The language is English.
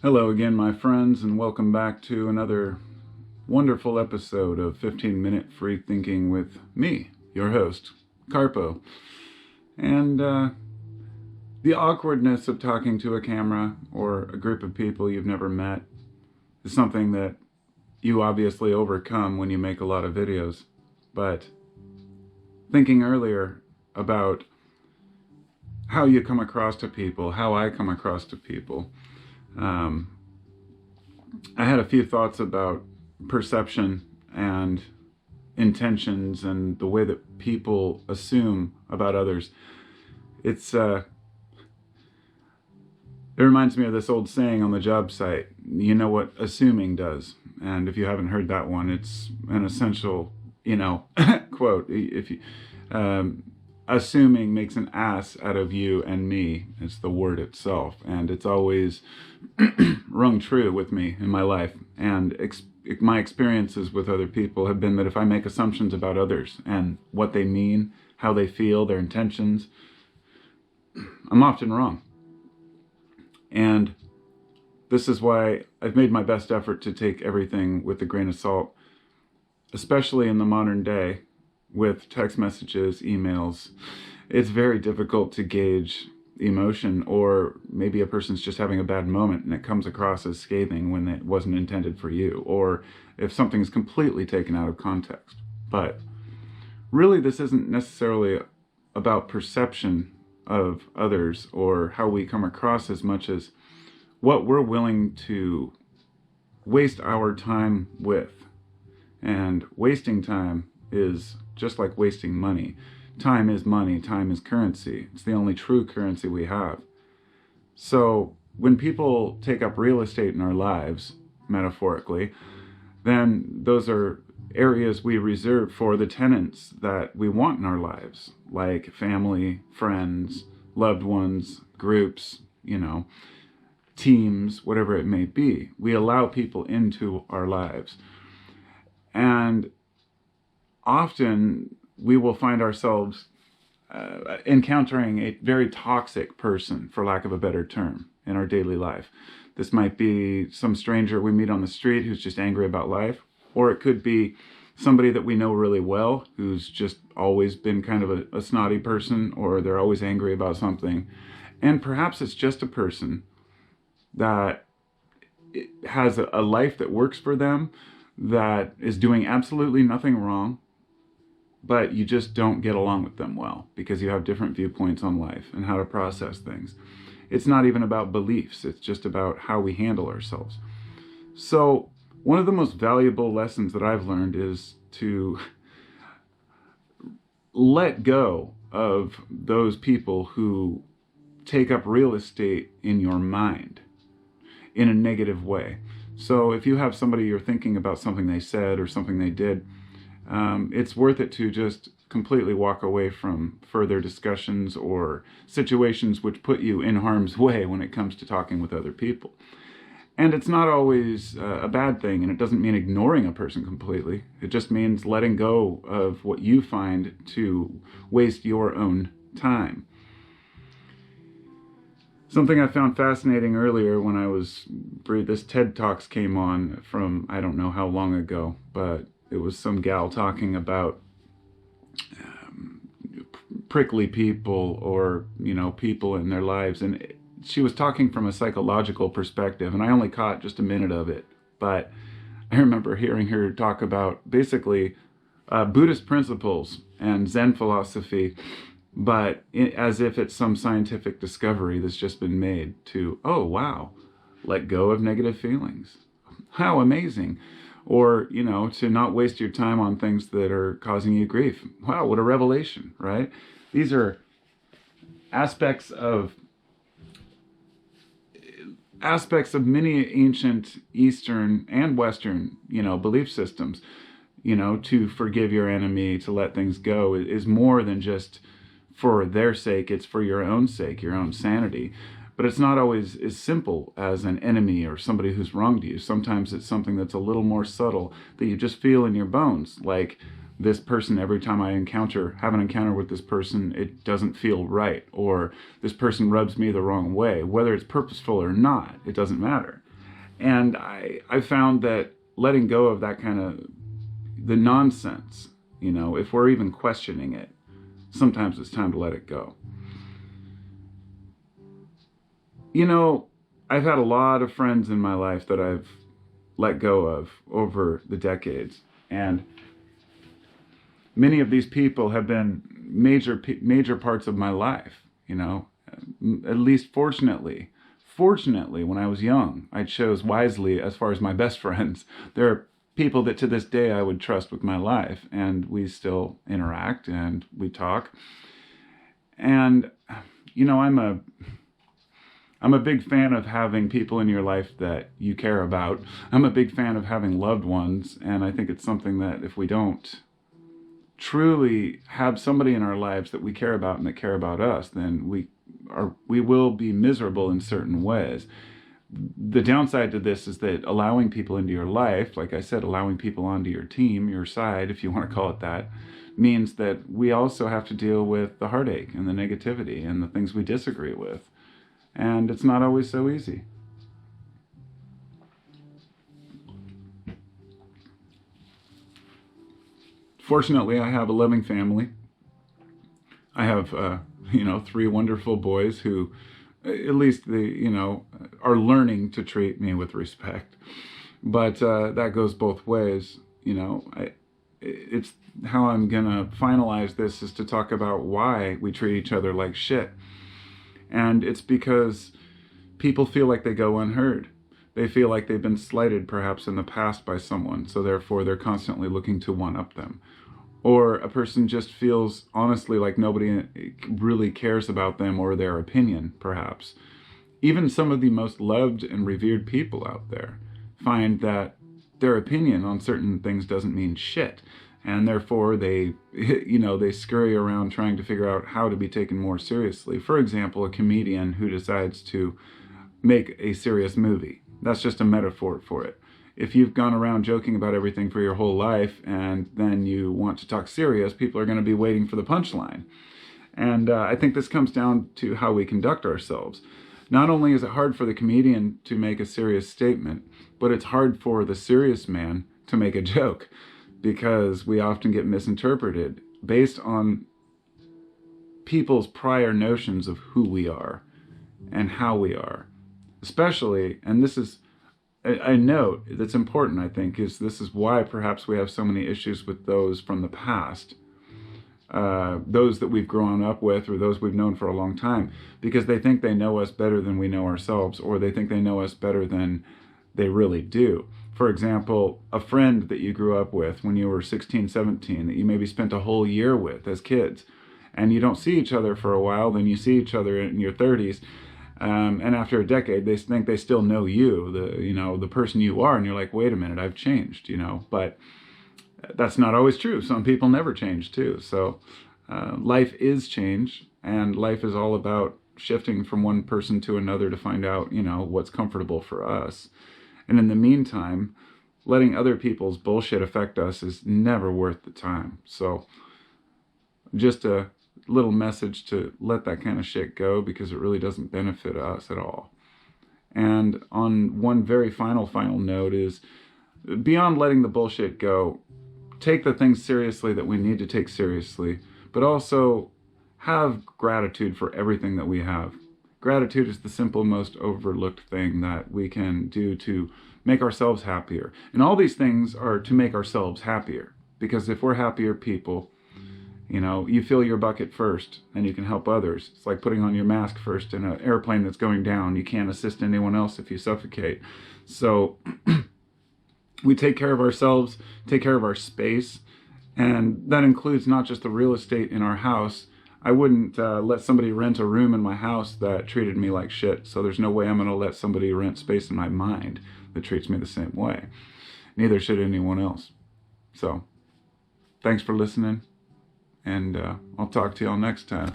Hello again, my friends, and welcome back to another wonderful episode of 15-Minute Free Thinking with me, your host, Carpo. And the awkwardness of talking to a camera or a group of people you've never met is something that you obviously overcome when you make a lot of videos. But thinking earlier about how you come across to people, how I come across to people, I had a few thoughts about perception and intentions and the way that people assume about others. It reminds me of this old saying on the job site, you know what assuming does. And if you haven't heard that one, it's an essential, quote. If you, assuming makes an ass out of you and me. It's the word itself. And it's always rung true with me in my life. And my experiences with other people have been that if I make assumptions about others and what they mean, how they feel, their intentions, I'm often wrong. And this is why I've made my best effort to take everything with a grain of salt, especially in the modern day with text messages, emails. It's very difficult to gauge emotion, or maybe a person's just having a bad moment and it comes across as scathing when it wasn't intended for you, or if something's completely taken out of context. But really, this isn't necessarily about perception of others or how we come across as much as what we're willing to waste our time with. And wasting time is just like wasting money. Time is money, time is currency. It's the only true currency we have. So when people take up real estate in our lives, metaphorically, then those are areas we reserve for the tenants that we want in our lives, like family, friends, loved ones, groups, teams, whatever it may be. We allow people into our lives. And often we will find ourselves encountering a very toxic person, for lack of a better term, in our daily life. This might be some stranger we meet on the street who's just angry about life, or it could be somebody that we know really well who's just always been kind of a snotty person, or they're always angry about something. And perhaps it's just a person that has a life that works for them, that is doing absolutely nothing wrong, but you just don't get along with them well because you have different viewpoints on life and how to process things. It's not even about beliefs, it's just about how we handle ourselves. So one of the most valuable lessons that I've learned is to let go of those people who take up real estate in your mind in a negative way. So if you have somebody you're thinking about something they said or something they did, it's worth it to just completely walk away from further discussions or situations which put you in harm's way when it comes to talking with other people. And it's not always a bad thing, and it doesn't mean ignoring a person completely. It just means letting go of what you find to waste your own time. Something I found fascinating earlier when this TED Talks came on from, I don't know how long ago, but it was some gal talking about prickly people or, people in their lives. And she was talking from a psychological perspective, and I only caught just a minute of it. But I remember hearing her talk about basically Buddhist principles and Zen philosophy, but as if it's some scientific discovery that's just been made to, oh, wow, let go of negative feelings. How amazing. Or, to not waste your time on things that are causing you grief. Wow, what a revelation, right? These are aspects of many ancient Eastern and Western, belief systems. To forgive your enemy, to let things go is more than just for their sake. It's for your own sake, your own sanity. But it's not always as simple as an enemy or somebody who's wronged you. Sometimes it's something that's a little more subtle that you just feel in your bones. Like this person, every time I have an encounter with this person, it doesn't feel right. Or this person rubs me the wrong way. Whether it's purposeful or not, it doesn't matter. And I found that letting go of that kind of the nonsense, if we're even questioning it, sometimes it's time to let it go. I've had a lot of friends in my life that I've let go of over the decades. And many of these people have been major parts of my life, at least fortunately. Fortunately, when I was young, I chose wisely as far as my best friends. There are people that to this day I would trust with my life, and we still interact and we talk. And, I'm a big fan of having people in your life that you care about. I'm a big fan of having loved ones, and I think it's something that if we don't truly have somebody in our lives that we care about and that care about us, then we will be miserable in certain ways. The downside to this is that allowing people into your life, like I said, allowing people onto your team, your side, if you want to call it that, means that we also have to deal with the heartache and the negativity and the things we disagree with. And it's not always so easy. Fortunately, I have a loving family. I have, 3 wonderful boys who, at least are learning to treat me with respect. But that goes both ways. It's how I'm gonna finalize this is to talk about why we treat each other like shit. And it's because people feel like they go unheard. They feel like they've been slighted perhaps in the past by someone, so therefore they're constantly looking to one-up them. Or a person just feels honestly like nobody really cares about them or their opinion, perhaps. Even some of the most loved and revered people out there find that their opinion on certain things doesn't mean shit. And therefore they scurry around trying to figure out how to be taken more seriously. For example, a comedian who decides to make a serious movie. That's just a metaphor for it. If you've gone around joking about everything for your whole life and then you want to talk serious, people are going to be waiting for the punchline. And I think this comes down to how we conduct ourselves. Not only is it hard for the comedian to make a serious statement, but it's hard for the serious man to make a joke, because we often get misinterpreted based on people's prior notions of who we are and how we are. Especially, and this is a note that's important, I think, is this is why perhaps we have so many issues with those from the past, those that we've grown up with or those we've known for a long time, because they think they know us better than we know ourselves, or they think they know us better than they really do. For example, a friend that you grew up with when you were 16, 17, that you maybe spent a whole year with as kids, and you don't see each other for a while, then you see each other in your 30s, and after a decade, they think they still know you, the person you are, and you're like, wait a minute, I've changed, but that's not always true. Some people never change too. So life is change, and life is all about shifting from one person to another to find out, what's comfortable for us. And in the meantime, letting other people's bullshit affect us is never worth the time. So just a little message to let that kind of shit go, because it really doesn't benefit us at all. And on one very final note is, beyond letting the bullshit go, take the things seriously that we need to take seriously, but also have gratitude for everything that we have. Gratitude is the simple, most overlooked thing that we can do to make ourselves happier. And all these things are to make ourselves happier, because if we're happier people, you fill your bucket first and you can help others. It's like putting on your mask first in an airplane that's going down. You can't assist anyone else if you suffocate. So we take care of ourselves, take care of our space, and that includes not just the real estate in our house. I wouldn't let somebody rent a room in my house that treated me like shit, so there's no way I'm going to let somebody rent space in my mind that treats me the same way. Neither should anyone else. So, thanks for listening, and I'll talk to y'all next time.